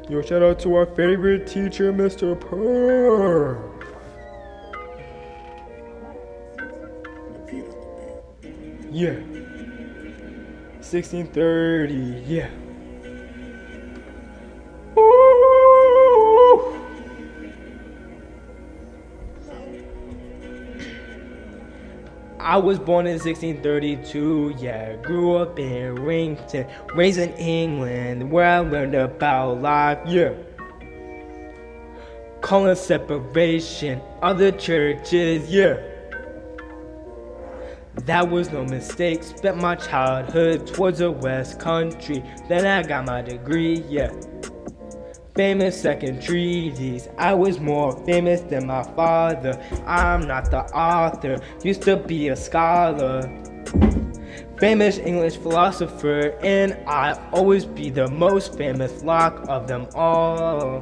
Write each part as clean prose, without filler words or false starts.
Yo, shout out to our favorite teacher, Mr. Purr. Yeah. 1630, yeah. Ooh. I was born in 1632, yeah. Grew up in Rington, raised in England, where I learned about life, yeah. Calling separation of the churches, yeah. That was no mistake. Spent my childhood towards the West Country. Then I got my degree, yeah. Famous second treatise. I was more famous than my father. I'm not the author, used to be a scholar. Famous English philosopher, and I always be the most famous lock of them all.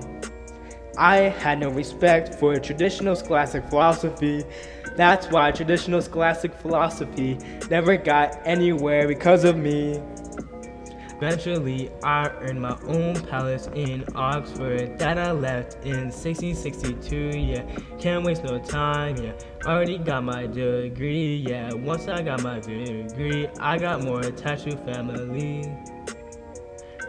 I had no respect for traditional scholastic philosophy. That's why traditional scholastic philosophy never got anywhere because of me. Eventually, I earned my own palace in Oxford that I left in 1662, yeah. Can't waste no time, yeah. Already got my degree, yeah. Once I got my degree, I got more attached to family.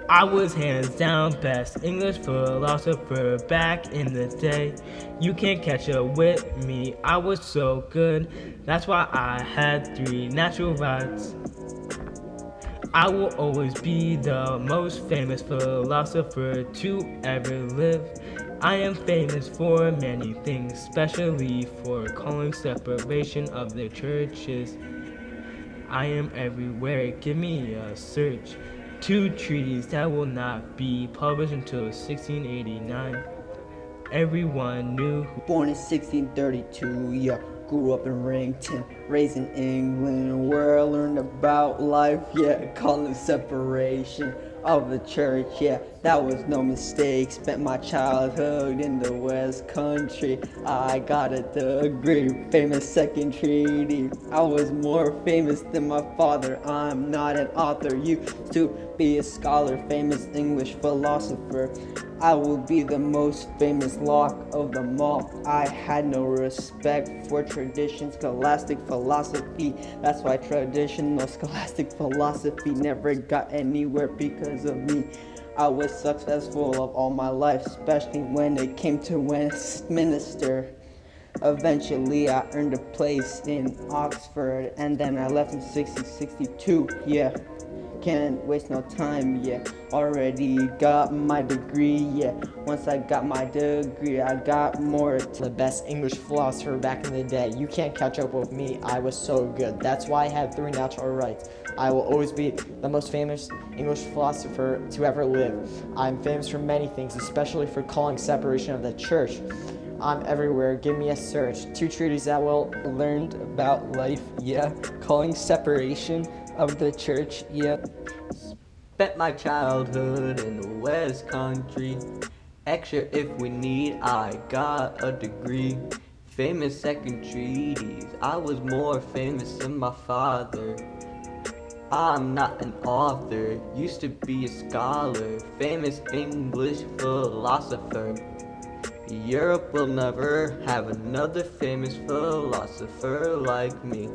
I was hands down best English philosopher back in the day. You can't catch up with me, I was so good. That's why I had 3 natural rights. I will always be the most famous philosopher to ever live. I am famous for many things, especially for calling separation of the churches. I am everywhere, give me a search. 2 treaties that will not be published until 1689. Everyone knew who. Born in 1632, yeah. Grew up in Rington, raised in England, where I learned about life, yeah. Calling separation of the church, yeah. That was no mistake. Spent my childhood in the West Country. I got a degree, famous second treaty. I was more famous than my father. I'm not an author, used to be a scholar, famous English philosopher. I will be the most famous lock of them all. I had no respect for tradition, scholastic philosophy. That's why traditional scholastic philosophy never got anywhere because of me. I was successful of all my life, especially when it came to Westminster. Eventually, I earned a place in Oxford, and then I left in 1662, yeah. Can't waste no time, yeah. Already got my degree, yeah. Once I got my degree, I got more. The best English philosopher back in the day. You can't catch up with me, I was so good. That's why I had 3 natural rights. I will always be the most famous English philosopher to ever live. I'm famous for many things, especially for calling separation of the church. I'm everywhere, give me a search. 2 treatises that will learned about life, yeah. Calling separation of the church, yeah. Spent my childhood in the West Country. Extra if we need, I got a degree. Famous second treaties, I was more famous than my father. I'm not an author, used to be a scholar, famous English philosopher. Europe will never have another famous philosopher like me.